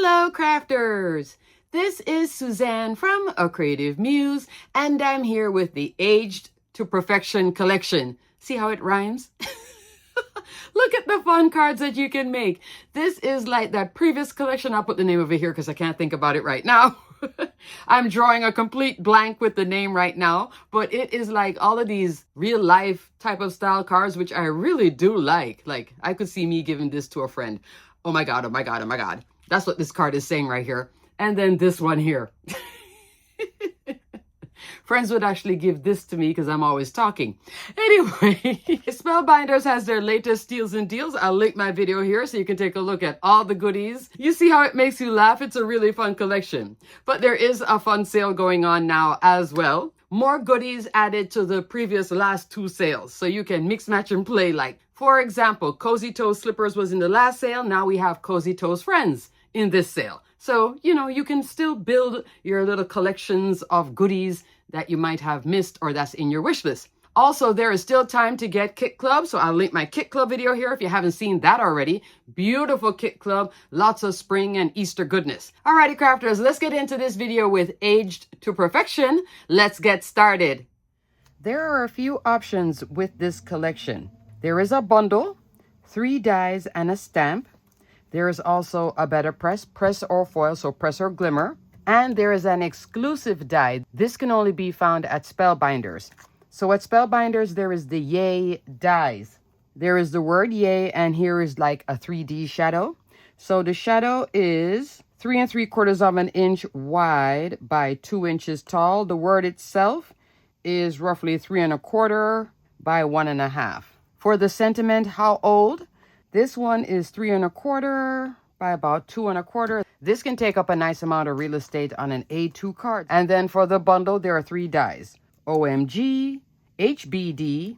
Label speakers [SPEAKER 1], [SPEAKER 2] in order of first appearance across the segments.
[SPEAKER 1] Hello, crafters! This is Suzanne from A Creative Muse, and I'm here with the Aged to Perfection collection. See how it rhymes? Look at the fun cards that you can make. This is like that previous collection. I'll put the name over here because I can't think about it right now. I'm drawing a complete blank with the name right now, but it is like all of these real life type of style cards, which I really do like. Like I could see me giving this to a friend. Oh my God, oh my God, oh my God. That's what this card is saying right here. And then this one here. Friends would actually give this to me because I'm always talking. Anyway, Spellbinders has their latest steals and deals. I'll link my video here so you can take a look at all the goodies. You see how it makes you laugh? It's a really fun collection. But there is a fun sale going on now as well. More goodies added to the previous last two sales. So you can mix, match, and play. Like, for example, Cozy Toes Slippers was in the last sale. Now we have Cozy Toes Friends in this sale. So, you know, you can still build your little collections of goodies that you might have missed or that's in your wish list. Also, there is still time to get Kit Club, so I'll link my Kit Club video here if you haven't seen that already. Beautiful Kit Club, lots of spring and Easter goodness. Alrighty, crafters, let's get into this video with Aged to Perfection. Let's get started. There are a few options with this collection. There is a bundle, 3 dies and a stamp. There is also a better press or foil, so press or glimmer. And there is an exclusive die. This can only be found at Spellbinders. So at Spellbinders, there is the Yay dies. There is the word Yay, and here is like a 3D shadow. So the shadow is 3 3/4 of an inch wide by 2 inches tall. The word itself is roughly 3 1/4 by 1 1/2. For the sentiment, how old? This one is 3 1/4 by about 2 1/4. This can take up a nice amount of real estate on an A2 card. And then for the bundle, there are 3 dies. OMG, HBD,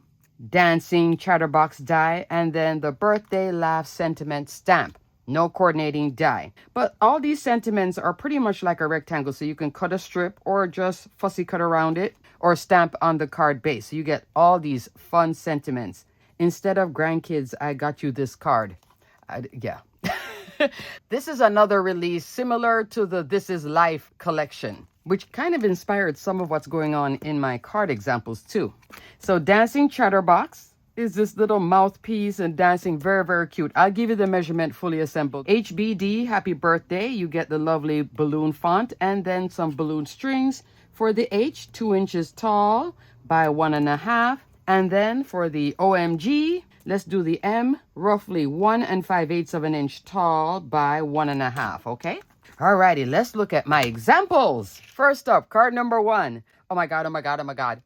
[SPEAKER 1] Dancing Chatterbox die, and then the Birthday Laugh Sentiment stamp. No coordinating die. But all these sentiments are pretty much like a rectangle, so you can cut a strip or just fussy cut around it or stamp on the card base. So you get all these fun sentiments. Instead of grandkids, I got you this card. Yeah. This is another release similar to the This Is Life collection, which kind of inspired some of what's going on in my card examples too. So Dancing Chatterbox is this little mouthpiece and dancing, very, very cute. I'll give you the measurement fully assembled. HBD, happy birthday. You get the lovely balloon font and then some balloon strings. For the H, 2 inches tall by 1 1/2. And then for the OMG, let's do the M, roughly 1 5/8 of an inch tall by 1 1/2, okay? Alrighty, let's look at my examples. First up, card number 1. Oh my God, oh my God, oh my God.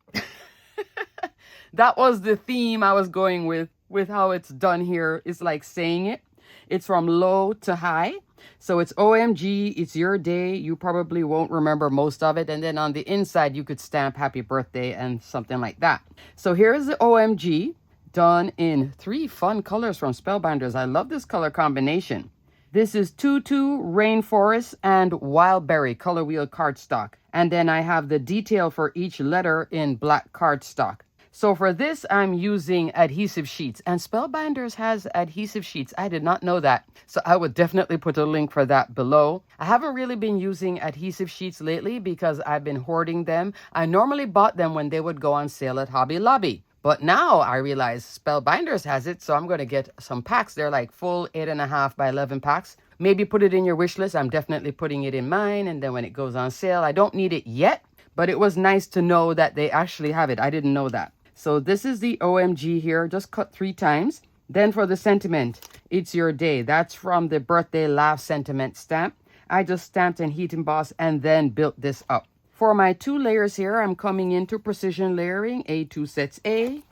[SPEAKER 1] That was the theme I was going with how it's done here. It's like saying it. It's from low to high. So it's OMG, it's your day. You probably won't remember most of it. And then on the inside, you could stamp happy birthday and something like that. So here's the OMG done in 3 fun colors from Spellbinders. I love this color combination. This is Tutu, Rainforest, and Wildberry color wheel cardstock. And then I have the detail for each letter in black cardstock. So for this, I'm using adhesive sheets, and Spellbinders has adhesive sheets. I did not know that. So I would definitely put a link for that below. I haven't really been using adhesive sheets lately because I've been hoarding them. I normally bought them when they would go on sale at Hobby Lobby. But now I realize Spellbinders has it, so I'm going to get some packs. They're like full 8 1/2 by 11 packs. Maybe put it in your wish list. I'm definitely putting it in mine, and then when it goes on sale, I don't need it yet, but it was nice to know that they actually have it. I didn't know that. So this is the OMG here, just cut 3 times. Then for the sentiment, it's your day. That's from the Birthday Laugh Sentiment stamp. I just stamped and heat embossed and then built this up. For my 2 layers here, I'm coming into precision layering, A2 sets A,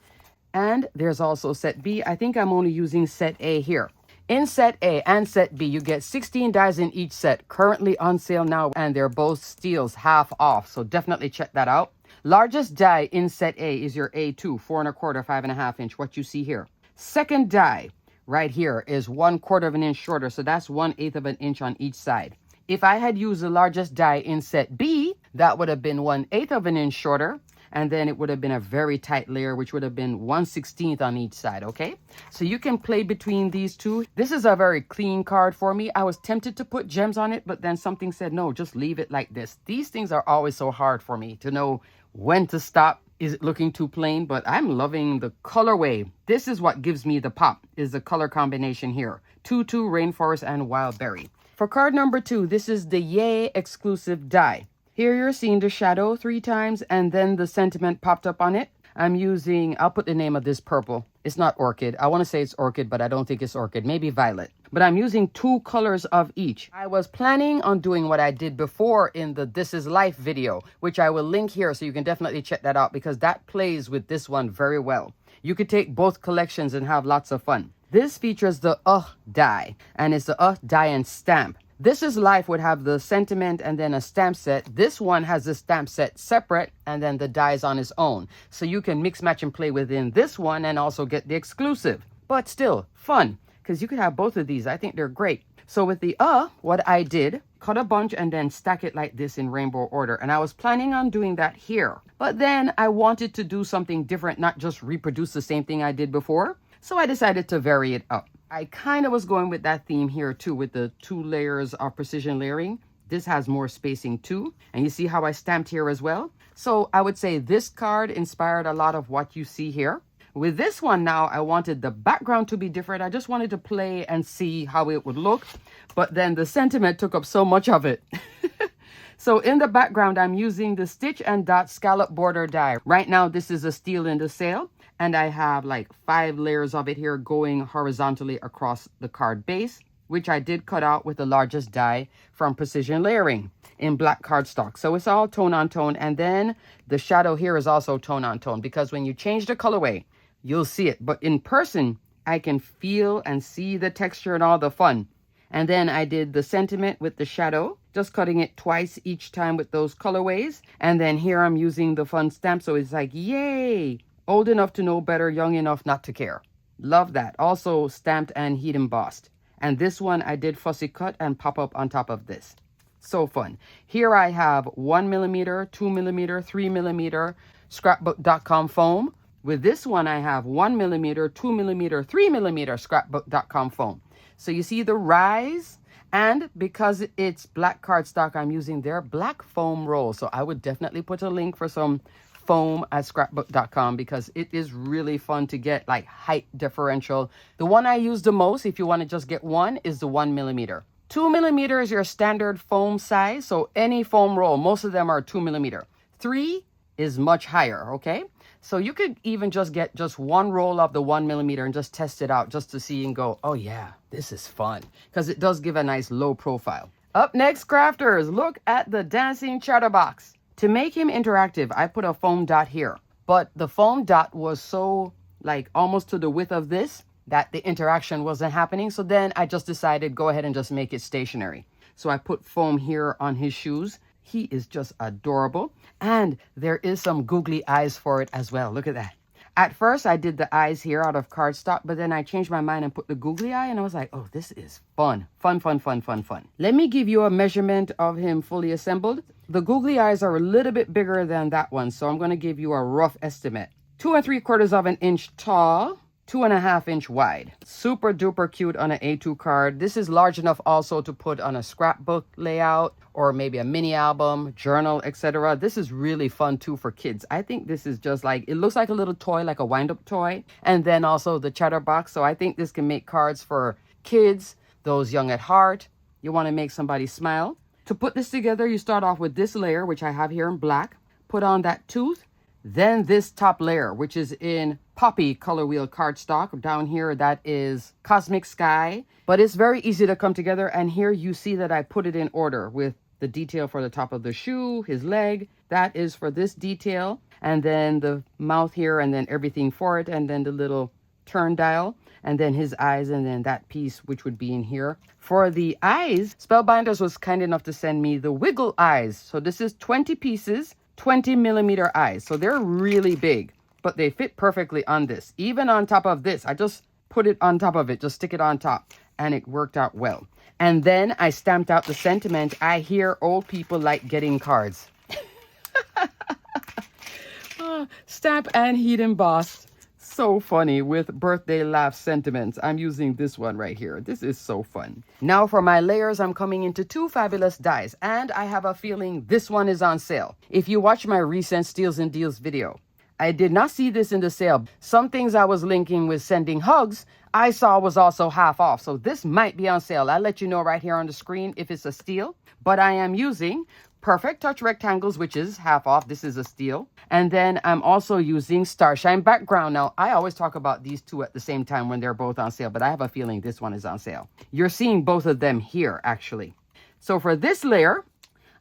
[SPEAKER 1] and there's also set B. I think I'm only using set A here. In set A and set B, you get 16 dies in each set, currently on sale now, and they're both steals, half off, so definitely check that out. Largest die in set A is your A2, 4 1/4, 5 1/2 inch, what you see here. Second die right here is 1/4 of an inch shorter, so that's 1/8 of an inch on each side. If I had used the largest die in set B, that would have been 1/8 of an inch shorter, and then it would have been a very tight layer, which would have been 1/16 on each side, okay? So you can play between these two. This is a very clean card for me. I was tempted to put gems on it, but then something said, no, just leave it like this. These things are always so hard for me to know when to stop. Is it looking too plain? But I'm loving the colorway. This is what gives me the pop, is the color combination here. Tutu, Rainforest, and Wild Berry. For card number 2, this is the Yay exclusive die. Here you're seeing the shadow 3 times and then the sentiment popped up on it. I'm using, I'll put the name of this purple. It's not orchid. I want to say it's orchid, but I don't think it's orchid. Maybe violet. But I'm using 2 colors of each. I was planning on doing what I did before in the This Is Life video, which I will link here so you can definitely check that out because that plays with this one very well. You could take both collections and have lots of fun. This features the die, and it's the die and stamp. This Is Life would have the sentiment and then a stamp set. This one has the stamp set separate and then the dies on its own. So you can mix, match, and play within this one and also get the exclusive. But still, fun, because you could have both of these. I think they're great. So with the what I did, cut a bunch and then stack it like this in rainbow order. And I was planning on doing that here. But then I wanted to do something different, not just reproduce the same thing I did before. So I decided to vary it up. I kind of was going with that theme here too, with the 2 layers of precision layering. This has more spacing too. And you see how I stamped here as well? So I would say this card inspired a lot of what you see here. With this one now, I wanted the background to be different. I just wanted to play and see how it would look. But then the sentiment took up so much of it. So in the background, I'm using the Stitch and Dot Scallop Border die. Right now, this is a steal in the sale. And I have like 5 layers of it here going horizontally across the card base, which I did cut out with the largest die from Precision Layering in black cardstock. So it's all tone on tone. And then the shadow here is also tone on tone because when you change the colorway, you'll see it. But in person, I can feel and see the texture and all the fun. And then I did the sentiment with the shadow, just cutting it twice each time with those colorways. And then here I'm using the fun stamp. So it's like, yay! Old enough to know better, young enough not to care. Love that. Also stamped and heat embossed. And this one I did fussy cut and pop up on top of this. So fun. Here I have 1mm, 2mm, 3mm scrapbook.com foam. With this one I have 1mm, 2mm, 3mm scrapbook.com foam. So you see the rise, and because it's black cardstock, I'm using their black foam roll. So I would definitely put a link for some foam at scrapbook.com because it is really fun to get like height differential. The one I use the most, if you want to just get one, is the 1mm. 2mm is your standard foam size. So any foam roll, most of them are 2mm. 3 is much higher, okay? So you could even just get just 1 roll of the 1mm and just test it out just to see and go, oh yeah, this is fun. Because it does give a nice low profile. Up next, crafters, look at the dancing chatterbox. To make him interactive, I put a foam dot here. But the foam dot was so like almost to the width of this that the interaction wasn't happening. So then I just decided go ahead and just make it stationary. So I put foam here on his shoes. He is just adorable. And there is some googly eyes for it as well. Look at that. At first, I did the eyes here out of cardstock, but then I changed my mind and put the googly eye, and I was like, oh, this is fun. Fun, fun, fun, fun, fun. Let me give you a measurement of him fully assembled. The googly eyes are a little bit bigger than that one, so I'm going to give you a rough estimate. 2 3/4 inch tall, 2.5 inch wide. Super duper cute on an A2 card. This is large enough also to put on a scrapbook layout or maybe a mini album, journal, etc. This is really fun too for kids. I think this is just like, it looks like a little toy, like a wind-up toy. And then also the chatterbox. So I think this can make cards for kids, those young at heart. You want to make somebody smile. To put this together, you start off with this layer, which I have here in black. Put on that tooth. Then this top layer, which is in poppy color wheel cardstock. Down here, that is Cosmic Sky. But it's very easy to come together. And here you see that I put it in order with the detail for the top of the shoe, his leg. That is for this detail. And then the mouth here, and then everything for it. And then the little turn dial. And then his eyes, and then that piece, which would be in here. For the eyes, Spellbinders was kind enough to send me the wiggle eyes. So this is 20 pieces. 20mm eyes. So they're really big, but they fit perfectly on this. Even on top of this, I just put it on top of it, just stick it on top, and it worked out well. And then I stamped out the sentiment. I hear old people like getting cards. Stamp and heat embossed. So funny with birthday laugh sentiments. I'm using this one right here. This is so fun. Now for my layers, I'm coming into two fabulous dies, and I have a feeling this one is on sale. If you watch my recent Steals and Deals video, I did not see this in the sale. Some things I was linking with sending hugs, I saw was also half off. So this might be on sale. I'll let you know right here on the screen if it's a steal. But I am using Perfect Touch rectangles, which is half off. This is a steal. And then I'm also using Starshine background. Now, I always talk about these two at the same time when they're both on sale, but I have a feeling this one is on sale. You're seeing both of them here, actually. So for this layer,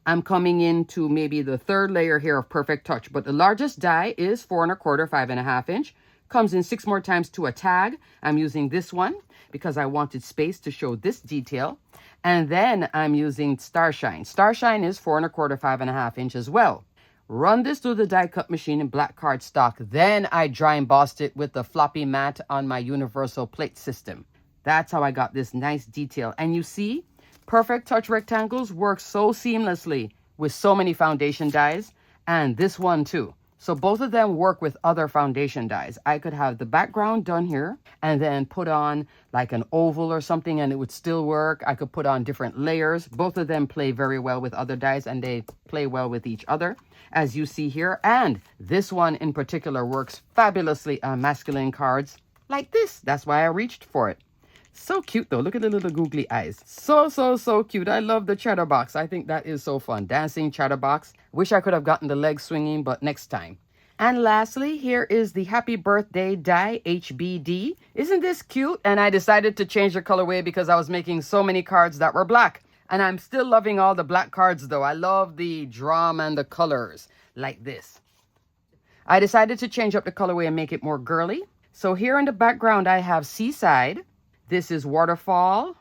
[SPEAKER 1] I'm coming into maybe the third layer here of Perfect Touch, but the largest die is 4 1/4, 5.5 inch. Comes in 6 more times to a tag. I'm using this one because I wanted space to show this detail. And then I'm using Starshine. Starshine is 4 1/4, 5.5 inch as well. Run this through the die cut machine in black cardstock. Then I dry embossed it with the floppy mat on my universal plate system. That's how I got this nice detail. And you see, Perfect Touch rectangles work so seamlessly with so many foundation dies, and this one too. So both of them work with other foundation dies. I could have the background done here and then put on like an oval or something and it would still work. I could put on different layers. Both of them play very well with other dies and they play well with each other, as you see here. And this one in particular works fabulously on masculine cards like this. That's why I reached for it. So cute though. Look at the little googly eyes. So cute. I love the chatterbox. I think that is so fun. Dancing chatterbox. Wish I could have gotten the leg swinging, but next time. And lastly, here is the Happy Birthday die HBD. Isn't this cute? And I decided to change the colorway because I was making so many cards that were black. And I'm still loving all the black cards though. I love the drum and the colors like this. I decided to change up the colorway and make it more girly. So here in the background, I have Seaside. This is Waterfall,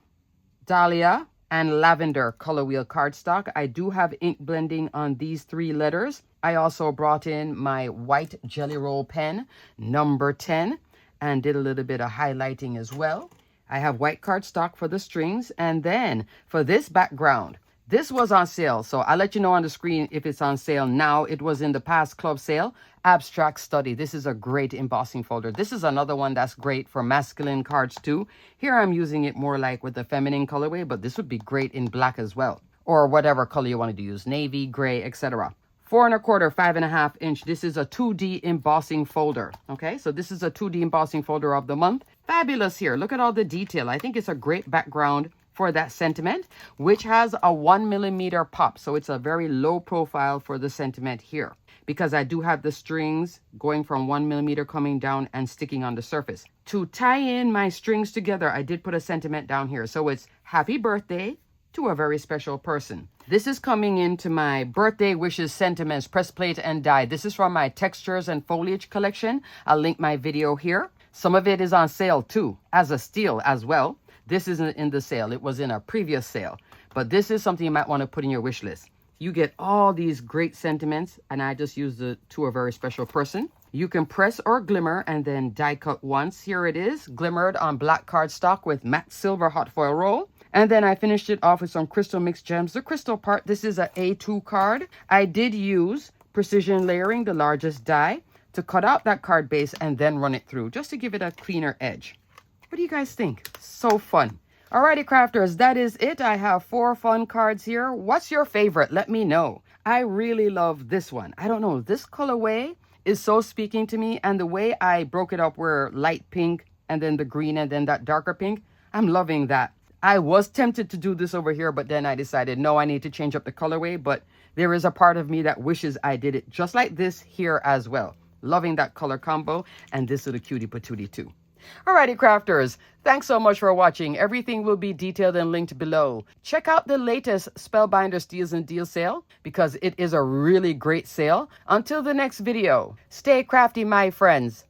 [SPEAKER 1] Dahlia, and Lavender color wheel cardstock. I do have ink blending on these 3 letters. I also brought in my white Jelly Roll pen, number 10, and did a little bit of highlighting as well. I have white cardstock for the strings. And then for this background, this was on sale. So I'll let you know on the screen if it's on sale now. It was in the past club sale. Abstract Study. This is a great embossing folder. This is another one that's great for masculine cards too. Here I'm using it more like with the feminine colorway, but this would be great in black as well. Or whatever color you wanted to use, navy, gray, etc. 4 1/4, 5.5 inch. This is a 2D embossing folder. Okay, so this is a 2D embossing folder of the month. Fabulous here. Look at all the detail. I think it's a great background for that sentiment, which has a 1mm pop. So it's a very low profile for the sentiment here, because I do have the strings going from 1mm coming down and sticking on the surface. To tie in my strings together, I did put a sentiment down here. So it's happy birthday to a very special person. This is coming into my birthday wishes sentiments press plate and die. This is from my textures and foliage collection. I'll link my video here. Some of it is on sale too, as a steal as well. This isn't in the sale. It was in a previous sale. But this is something you might want to put in your wish list. You get all these great sentiments, and I just used it to a very special person. You can press or glimmer and then die cut once. Here it is, glimmered on black cardstock with matte silver hot foil roll. And then I finished it off with some crystal mixed gems. The crystal part, this is a A2 card. I did use precision layering, the largest die, to cut out that card base and then run it through, just to give it a cleaner edge. What do you guys think? So fun. Alrighty, crafters, that is it. I have 4 fun cards here. What's your favorite? Let me know. I really love this one. I don't know, this colorway is so speaking to me, and the way I broke it up where light pink and then the green and then that darker pink, I'm loving that. I was tempted to do this over here, but then I decided, no, I need to change up the colorway, but there is a part of me that wishes I did it just like this here as well. Loving that color combo, and this little cutie patootie too. Alrighty, crafters, thanks so much for watching. Everything will be detailed and linked below. Check out the latest Spellbinders Steals and Deals sale, because it is a really great sale. Until the next video, stay crafty, my friends.